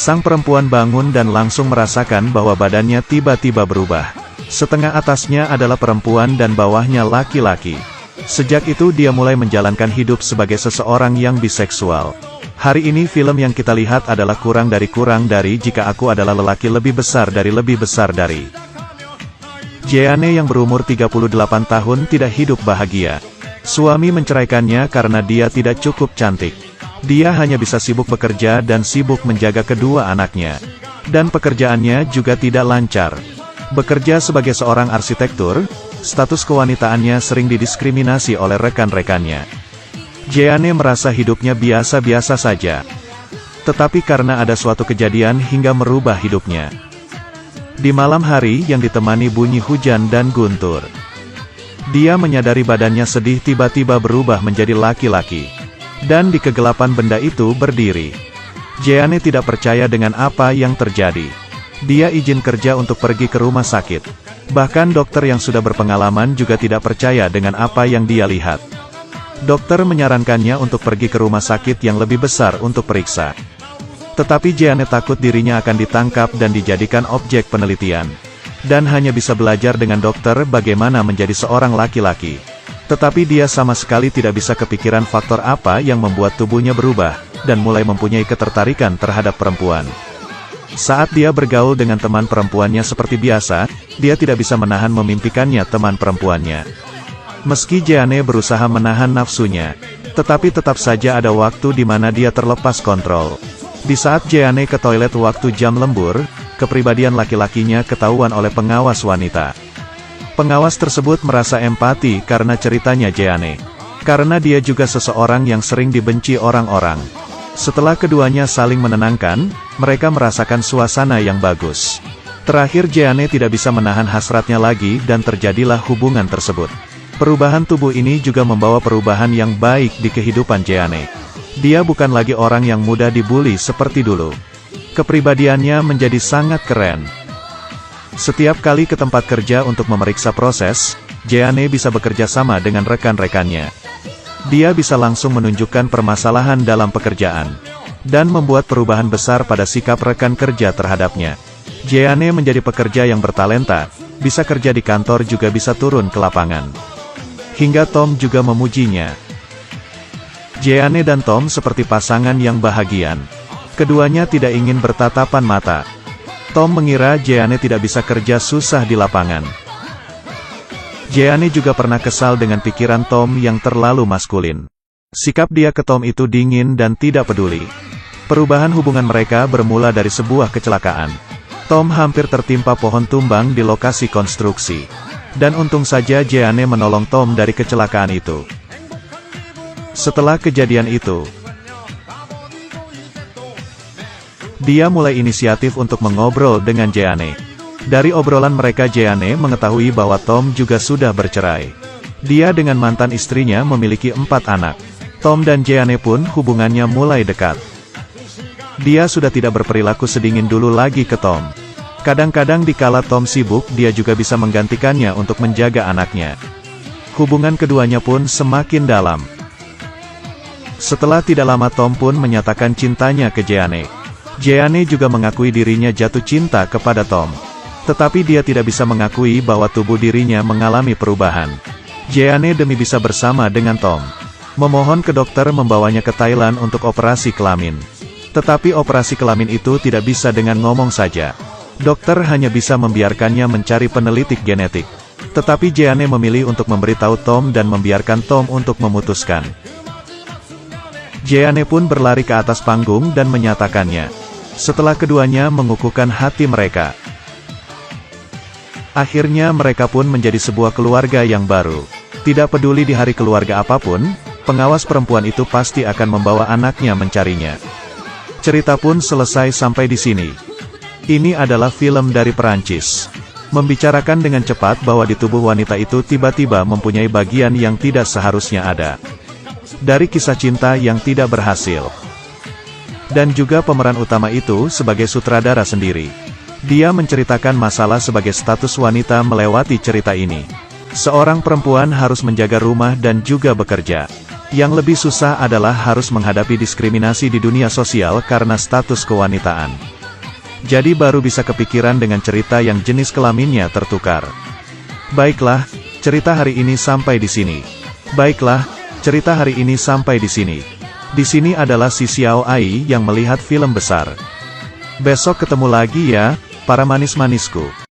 Sang perempuan bangun dan langsung merasakan bahwa badannya tiba-tiba berubah. Setengah atasnya adalah perempuan dan bawahnya laki-laki. Sejak itu dia mulai menjalankan hidup sebagai seseorang yang biseksual. Hari ini film yang kita lihat adalah kurang dari jika aku adalah lelaki lebih besar dari. Jeanne yang berumur 38 tahun tidak hidup bahagia. Suami menceraikannya karena dia tidak cukup cantik. Dia hanya bisa sibuk bekerja dan sibuk menjaga kedua anaknya. Dan pekerjaannya juga tidak lancar. Bekerja sebagai seorang arsitektur, status kewanitaannya sering didiskriminasi oleh rekan-rekannya. Jeanne merasa hidupnya biasa-biasa saja. Tetapi karena ada suatu kejadian hingga merubah hidupnya. Di malam hari yang ditemani bunyi hujan dan guntur, dia menyadari badannya sedih tiba-tiba berubah menjadi laki-laki. Dan di kegelapan benda itu berdiri. Jeanne tidak percaya dengan apa yang terjadi. Dia izin kerja untuk pergi ke rumah sakit. Bahkan dokter yang sudah berpengalaman juga tidak percaya dengan apa yang dia lihat. Dokter menyarankannya untuk pergi ke rumah sakit yang lebih besar untuk periksa. Tetapi Jeanne takut dirinya akan ditangkap dan dijadikan objek penelitian. Dan hanya bisa belajar dengan dokter bagaimana menjadi seorang laki-laki. Tetapi dia sama sekali tidak bisa kepikiran faktor apa yang membuat tubuhnya berubah, dan mulai mempunyai ketertarikan terhadap perempuan. Saat dia bergaul dengan teman perempuannya seperti biasa, dia tidak bisa menahan memimpikannya teman perempuannya. Meski Jeanne berusaha menahan nafsunya, tetapi tetap saja ada waktu di mana dia terlepas kontrol. Di saat Jeanne ke toilet waktu jam lembur, kepribadian laki-lakinya ketahuan oleh pengawas wanita. Pengawas tersebut merasa empati karena ceritanya Jeanne. Karena dia juga seseorang yang sering dibenci orang-orang. Setelah keduanya saling menenangkan, mereka merasakan suasana yang bagus. Terakhir Jeanne tidak bisa menahan hasratnya lagi dan terjadilah hubungan tersebut. Perubahan tubuh ini juga membawa perubahan yang baik di kehidupan Jeanne. Dia bukan lagi orang yang mudah dibully seperti dulu. Kepribadiannya menjadi sangat keren. Setiap kali ke tempat kerja untuk memeriksa proses, Jeanne bisa bekerja sama dengan rekan-rekannya. Dia bisa langsung menunjukkan permasalahan dalam pekerjaan, dan membuat perubahan besar pada sikap rekan kerja terhadapnya. Jeanne menjadi pekerja yang bertalenta, bisa kerja di kantor juga bisa turun ke lapangan. Hingga Tom juga memujinya. Jeanne dan Tom seperti pasangan yang bahagia. Keduanya tidak ingin bertatapan mata. Tom mengira Jeanne tidak bisa kerja susah di lapangan. Jeanne juga pernah kesal dengan pikiran Tom yang terlalu maskulin. Sikap dia ke Tom itu dingin dan tidak peduli. Perubahan hubungan mereka bermula dari sebuah kecelakaan. Tom hampir tertimpa pohon tumbang di lokasi konstruksi. Dan untung saja Jeanne menolong Tom dari kecelakaan itu. Setelah kejadian itu, dia mulai inisiatif untuk mengobrol dengan Jeanne. Dari obrolan mereka Jeanne mengetahui bahwa Tom juga sudah bercerai. Dia dengan mantan istrinya memiliki 4 anak. Tom dan Jeanne pun hubungannya mulai dekat. Dia sudah tidak berperilaku sedingin dulu lagi ke Tom. Kadang-kadang dikala Tom sibuk dia juga bisa menggantikannya untuk menjaga anaknya. Hubungan keduanya pun semakin dalam. Setelah tidak lama Tom pun menyatakan cintanya ke Jeanne. Jeanne juga mengakui dirinya jatuh cinta kepada Tom. Tetapi dia tidak bisa mengakui bahwa tubuh dirinya mengalami perubahan. Jeanne demi bisa bersama dengan Tom, memohon ke dokter membawanya ke Thailand untuk operasi kelamin. Tetapi operasi kelamin itu tidak bisa dengan ngomong saja. Dokter hanya bisa membiarkannya mencari penelitik genetik. Tetapi Jeanne memilih untuk memberitahu Tom dan membiarkan Tom untuk memutuskan. Jeanne pun berlari ke atas panggung dan menyatakannya. Setelah keduanya mengukuhkan hati mereka, akhirnya mereka pun menjadi sebuah keluarga yang baru. Tidak peduli di hari keluarga apapun, pengawas perempuan itu pasti akan membawa anaknya mencarinya. Cerita pun selesai sampai di sini. Ini adalah film dari Perancis. Membicarakan dengan cepat bahwa di tubuh wanita itu tiba-tiba mempunyai bagian yang tidak seharusnya ada. Dari kisah cinta yang tidak berhasil. Dan juga pemeran utama itu sebagai sutradara sendiri. Dia menceritakan masalah sebagai status wanita melewati cerita ini. Seorang perempuan harus menjaga rumah dan juga bekerja. Yang lebih susah adalah harus menghadapi diskriminasi di dunia sosial karena status kewanitaan. Jadi baru bisa kepikiran dengan cerita yang jenis kelaminnya tertukar. Baiklah, cerita hari ini sampai di sini. Baiklah, cerita hari ini sampai di sini. Di sini adalah si Xiao Ai yang melihat film besar. Besok ketemu lagi ya, para manis-manisku.